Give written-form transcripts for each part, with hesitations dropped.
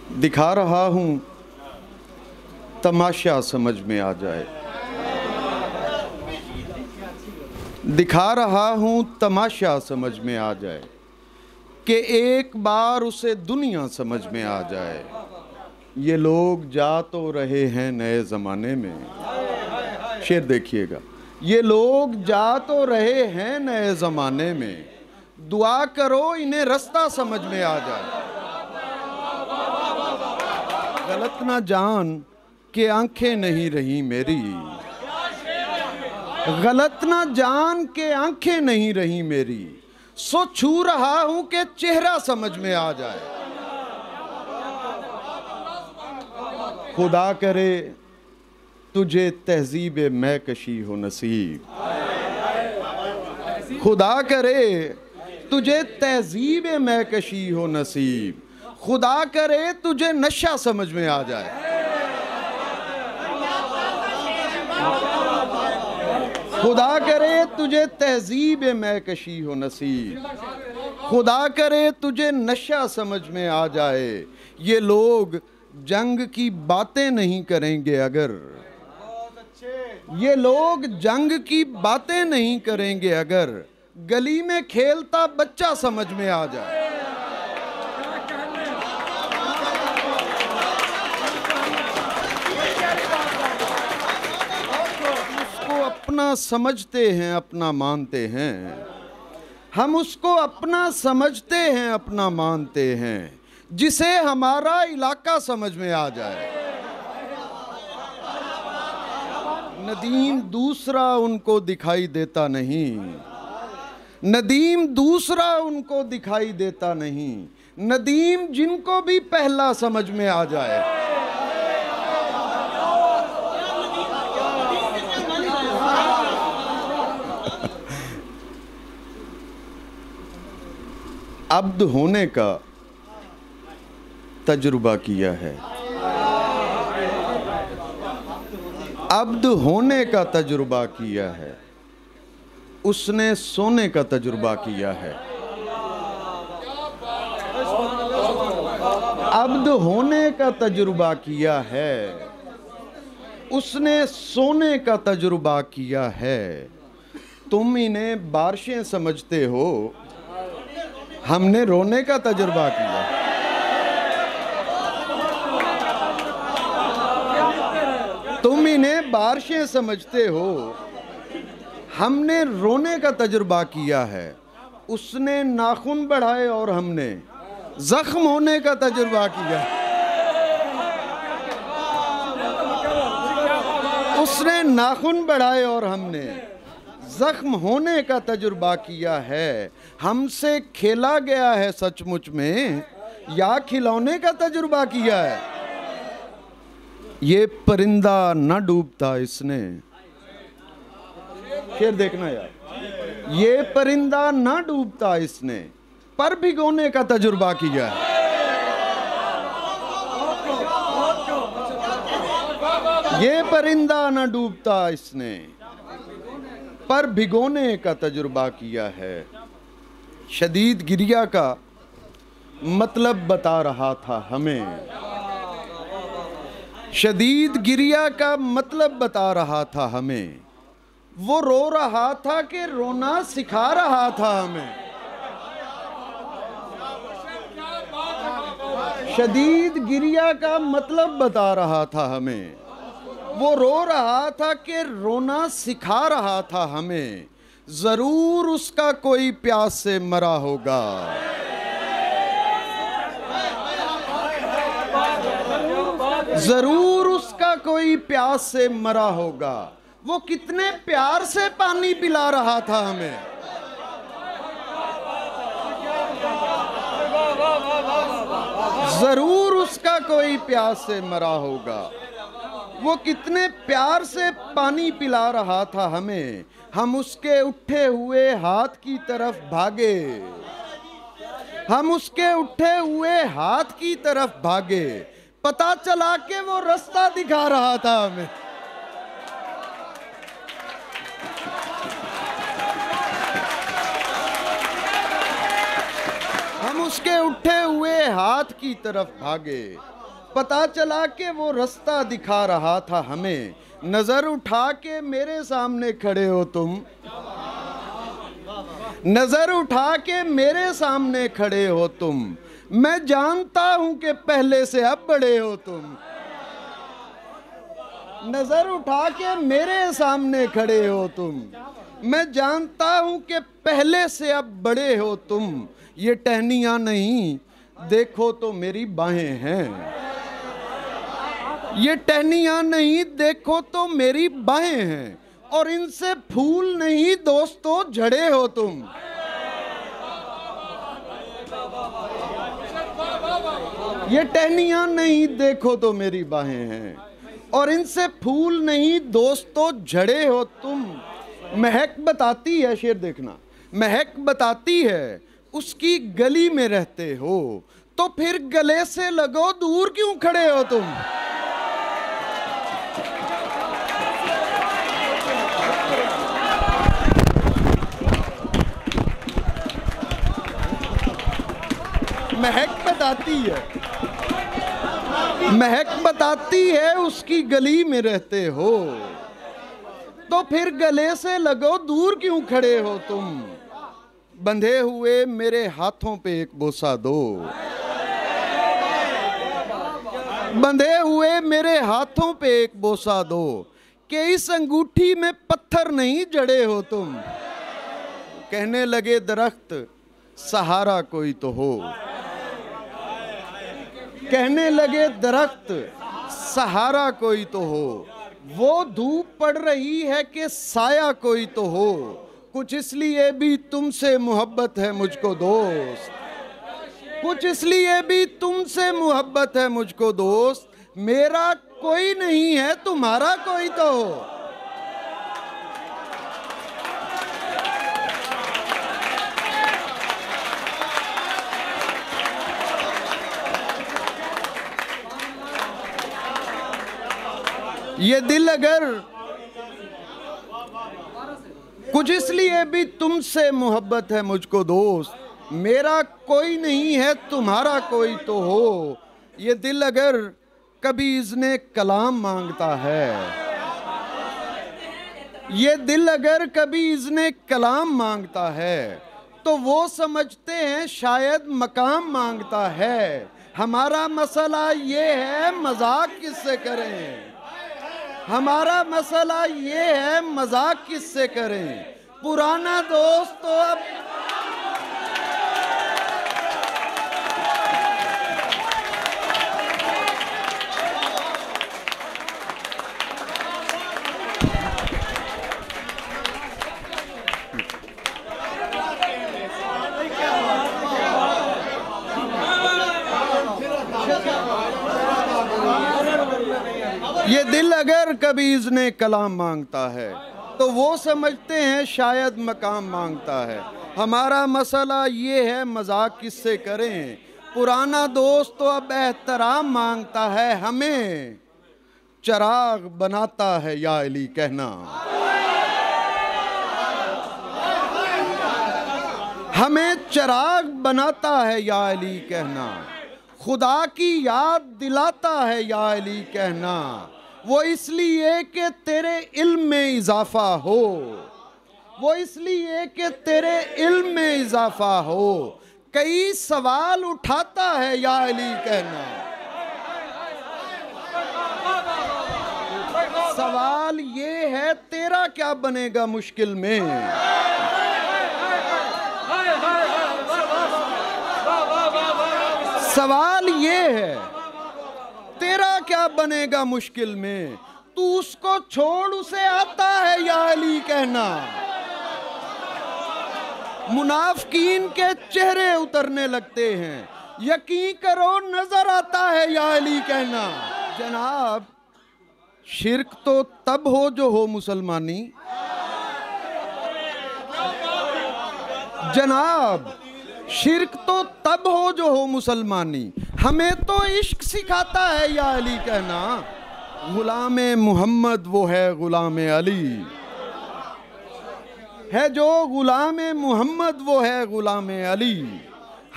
दिखा रहा हूँ तमाशा समझ में आ जाए, दिखा रहा हूँ तमाशा समझ में आ जाए कि एक बार उसे दुनिया समझ में आ जाए। ये लोग जा तो रहे हैं नए ज़माने में। शेर देखिएगा, ये लोग जा तो रहे हैं नए ज़माने में, दुआ करो इन्हें रास्ता समझ में आ जाए। गलत ना जान कि आंखें नहीं रही मेरी, गलत ना जान के आंखें नहीं रही मेरी, सो छू रहा हूं कि चेहरा समझ में आ जाए। खुदा करे तुझे तहजीब मैकशी हो नसीब, खुदा करे तुझे तहजीब मैकशी हो नसीब, खुदा करे तुझे नशा समझ में आ जाए। खुदा करे तुझे तहजीब मैकशी हो नसीब, खुदा करे तुझे नशा समझ में आ जाए। ये लोग जंग की बातें नहीं करेंगे अगर, ये लोग जंग की बातें नहीं करेंगे अगर, गली में खेलता बच्चा समझ में आ जाए। अपना समझते हैं अपना मानते हैं, हम उसको अपना समझते हैं अपना मानते हैं, जिसे हमारा इलाका समझ में आ जाए। नदीम दूसरा उनको दिखाई देता नहीं, नदीम दूसरा उनको दिखाई देता नहीं, नदीम जिनको भी पहला समझ में आ जाए। अब्द होने का तजुर्बा किया है, अब्द होने का तजुर्बा किया है, उसने सोने का तजुर्बा किया है। अब्द होने का तजुर्बा किया है, उसने सोने का तजुर्बा किया है। तुम इन्हें बारिशें समझते हो, हमने रोने का तजुर्बा किया। तुम इन्हें बारिशें समझते हो, हमने रोने का तजुर्बा किया है। उसने नाखून बढ़ाए और हमने जख्म होने का तजुर्बा किया। उसने नाखून बढ़ाए और हमने जख्म होने का तजुर्बा किया है। हमसे खेला गया है सचमुच में, या खिलौने का तजुर्बा किया है। ये परिंदा न डूबता इसने, शेर देखना यार, ये परिंदा न डूबता इसने, पर भिगोने का तजुर्बा किया है। ये परिंदा न डूबता इसने, पर भिगोने का तजुर्बा किया है। शदीद गिरिया का मतलब बता रहा था हमें, शदीद गिरिया का मतलब बता रहा था हमें, वो रो रहा था कि रोना सिखा रहा था हमें। शदीद गिरिया का मतलब बता रहा था हमें, वो रो रहा था कि रोना सिखा रहा था हमें। जरूर उसका कोई प्यास से मरा होगा, जरूर उसका कोई प्यास से मरा होगा। वो कितने प्यार से पानी पिला रहा था हमें। जरूर उसका कोई प्यास से मरा होगा। वो कितने प्यार से पानी पिला रहा था हमें। हम उसके उठे हुए हाथ की तरफ भागे, हम उसके उठे हुए हाथ की तरफ भागे। पता चला कि वो रास्ता दिखा रहा था हमें। हम उसके उठे हुए हाथ की तरफ भागे। पता चला कि वो रास्ता दिखा रहा था हमें, नजर उठा के मेरे सामने खड़े हो तुम, नजर उठा के मेरे सामने खड़े हो तुम, मैं जानता हूं कि पहले से अब बड़े हो तुम, नजर उठा के मेरे सामने खड़े हो तुम, मैं जानता हूं कि पहले से अब बड़े हो तुम, ये टहनियां नहीं देखो तो मेरी बाहें हैं, ये टहनियां नहीं देखो तो मेरी बाहें हैं, और इनसे फूल नहीं दोस्तों झड़े हो तुम, ये टहनियां नहीं देखो तो मेरी बाहें हैं, और इनसे फूल नहीं दोस्तों झड़े हो तुम। महक बताती है, शेर देखना, महक बताती है उसकी गली में रहते हो, तो फिर गले से लगो दूर क्यों खड़े हो तुम, महक बताती है, महक बताती है उसकी गली में रहते हो, तो फिर गले से लगो दूर क्यों खड़े हो तुम, बंधे हुए मेरे हाथों पे एक बोसा दो, बंधे हुए मेरे हाथों पे एक बोसा दो, कि इस अंगूठी में पत्थर नहीं जड़े हो तुम, कहने लगे दरख्त सहारा कोई तो हो, कहने लगे दरख्त सहारा कोई तो हो, वो धूप पड़ रही है कि साया कोई तो हो, कुछ इसलिए भी तुमसे मोहब्बत है मुझको दोस्त, कुछ इसलिए भी तुमसे मोहब्बत है मुझको दोस्त, मेरा कोई नहीं है तुम्हारा कोई तो हो, ये दिल अगर कुछ इसलिए भी तुमसे मोहब्बत है मुझको दोस्त, मेरा कोई नहीं है तुम्हारा कोई तो हो, ये दिल अगर कभी इज़्ने कलाम मांगता है, ये दिल अगर कभी इज़्ने कलाम मांगता है, तो वो समझते हैं शायद मकाम मांगता है, हमारा मसला ये है मजाक किससे करें, हमारा मसला ये है मजाक किससे करें, पुराना दोस्त तो अब ये दिल अगर कभी इज़्ने कलाम मांगता है, तो वो समझते हैं शायद मकाम मांगता है, हमारा मसला ये है मजाक किससे करें, पुराना दोस्त तो अब एहतराम मांगता है, हमें चिराग बनाता है या अली कहना, हमें चिराग बनाता है या अली कहना, खुदा की याद दिलाता है या अली कहना, वो इसलिए कि तेरे इल्म में इजाफा हो, वो इसलिए कि तेरे इल्म में इजाफा हो, कई सवाल उठाता है या अली कहना, सवाल ये है तेरा क्या बनेगा मुश्किल में, सवाल ये है तेरा क्या बनेगा मुश्किल में, तू उसको छोड़ उसे आता है या अली कहना, मुनाफिकीन के चेहरे उतरने लगते हैं, यकीन करो नजर आता है या अली कहना, जनाब शिर्क तो तब हो जो हो मुसलमानी, जनाब शिर्क तो तब हो जो हो मुसलमानी, हमें तो इश्क सिखाता है या अली कहना, गुलाम मोहम्मद वो है गुलाम अली, है जो गुलाम मोहम्मद वो है गुलाम अली,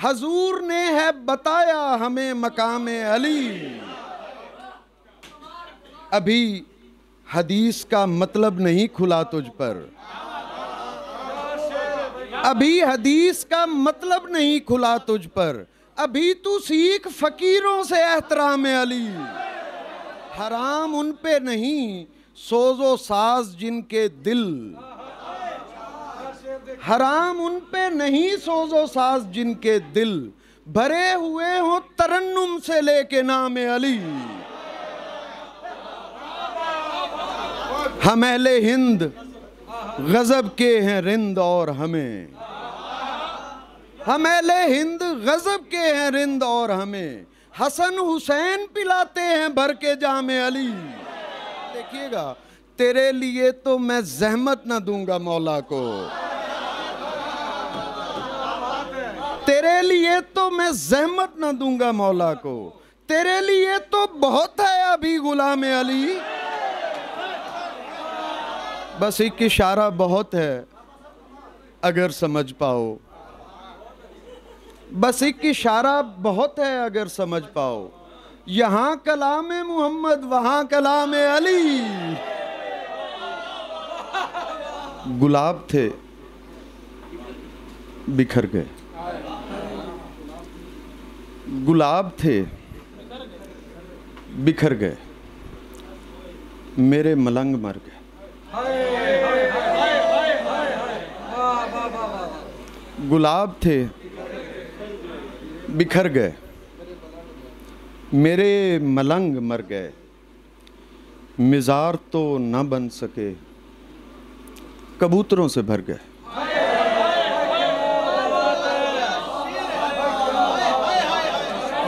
हजूर ने है बताया हमें मकाम अली, अभी हदीस का मतलब नहीं खुला तुझ पर, अभी हदीस का मतलब नहीं खुला तुझ पर, अभी तू सीख फकीरों से एहतराम अली। हराम उन पे नहीं सोजो साज जिनके दिल, हराम उन पे नहीं सोजो साज जिनके दिल, भरे हुए हो तरन्नुम से लेके नाम अली। हम अहले हिंद गजब के हैं रिंद और हमें, हम अहले हिंद गजब के हैं रिंद और हमें, हसन हुसैन पिलाते हैं भर के जामे अली। देखिएगा, तेरे लिए तो मैं जहमत ना दूंगा मौला को, तेरे लिए तो मैं जहमत ना दूंगा मौला को, तेरे लिए तो बहुत है अभी गुलाम अली। बस एक इशारा बहुत है अगर समझ पाओ, बस एक इशारा बहुत है अगर समझ पाओ, यहाँ कलाम मोहम्मद वहाँ कलाम अली। गुलाब थे बिखर गए, गुलाब थे बिखर गए, मेरे मलंग मर गए। गुलाब थे बिखर गए, मेरे मलंग मर गए, मिज़ार तो न बन सके कबूतरों से भर गए।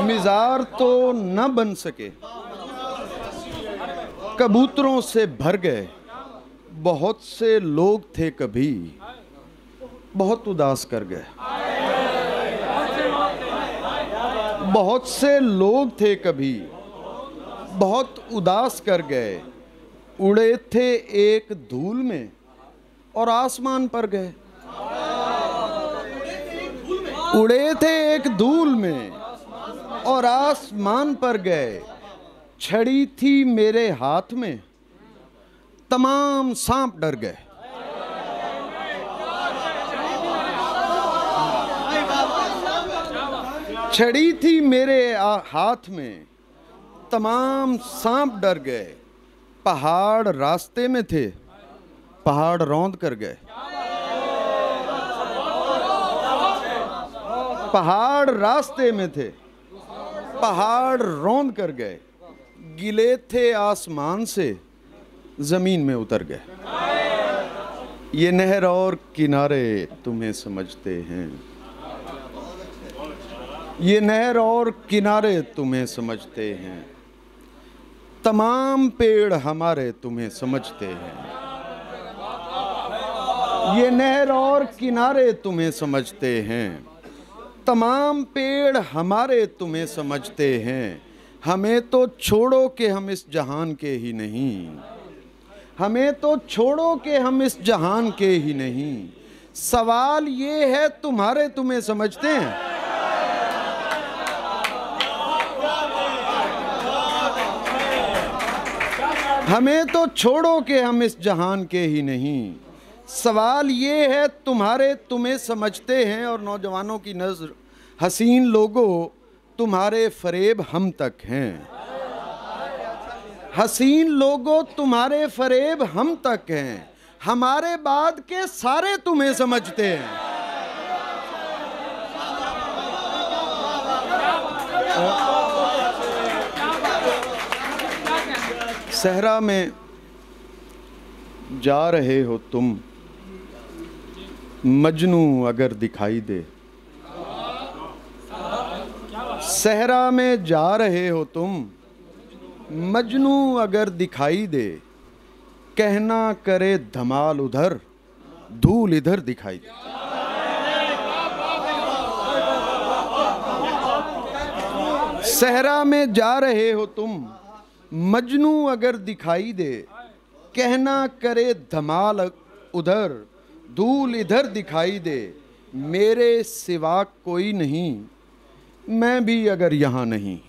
मिज़ार तो न बन सके कबूतरों से भर गए, बहुत से लोग थे कभी बहुत उदास कर गए, बहुत से लोग थे कभी बहुत उदास कर गए, उड़े थे एक धूल में और आसमान पर गए, उड़े थे एक धूल में और आसमान पर गए, छड़ी थी मेरे हाथ में तमाम सांप डर गए। छड़ी थी मेरे हाथ में तमाम सांप डर गए, पहाड़ रास्ते में थे पहाड़ रौंद कर गए, पहाड़ रास्ते में थे पहाड़ रौंद कर गए, गिले थे आसमान से जमीन में उतर गए। ये नहर और किनारे तुम्हें समझते हैं, ये नहर और किनारे तुम्हें समझते हैं, तमाम पेड़ हमारे तुम्हें समझते हैं। ये नहर और किनारे तुम्हें समझते हैं, तमाम पेड़ हमारे तुम्हें समझते हैं। हमें तो छोड़ो कि हम इस जहान के ही नहीं, हमें तो छोड़ो कि हम इस जहान के ही नहीं। सवाल ये है तुम्हारे तुम्हें समझते हैं। हमें तो छोड़ो कि हम इस जहान के ही नहीं। सवाल ये है तुम्हारे तुम्हें समझते हैं। और नौजवानों की नज़र हसीन लोगों तुम्हारे फरेब हम तक हैं, हसीन लोगों तुम्हारे फरेब हम तक हैं, हमारे बाद के सारे तुम्हें समझते हैं। सहरा में जा रहे हो तुम, मजनू अगर दिखाई दे। सहरा में जा रहे हो तुम, मजनू अगर दिखाई दे। कहना करे धमाल उधर, धूल इधर दिखाई दे। सहरा में जा रहे हो तुम, मजनू अगर दिखाई दे। कहना करे धमाल उधर, धूल इधर दिखाई दे। मेरे सिवा कोई नहीं, मैं भी अगर यहाँ नहीं।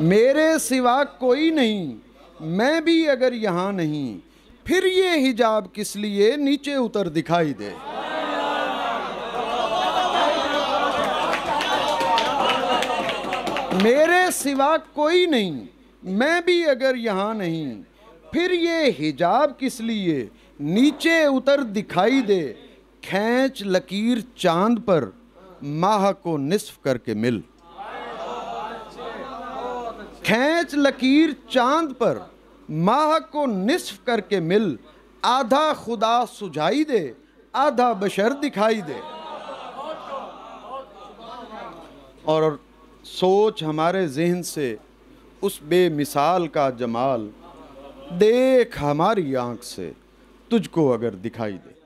मेरे सिवा कोई नहीं, मैं भी अगर यहाँ नहीं, फिर ये हिजाब किस लिए नीचे उतर दिखाई दे। मेरे सिवा कोई नहीं, मैं भी अगर यहाँ नहीं, फिर ये हिजाब किस लिए नीचे उतर दिखाई दे। खींच लकीर चांद पर, माह को निस्फ करके मिल। खींच लकीर चांद पर, माह को निस्फ करके मिल। आधा खुदा सुझाई दे, आधा बशर दिखाई दे। और सोच हमारे ज़हन से उस बेमिसाल का जमाल, देख हमारी आँख से तुझको अगर दिखाई दे।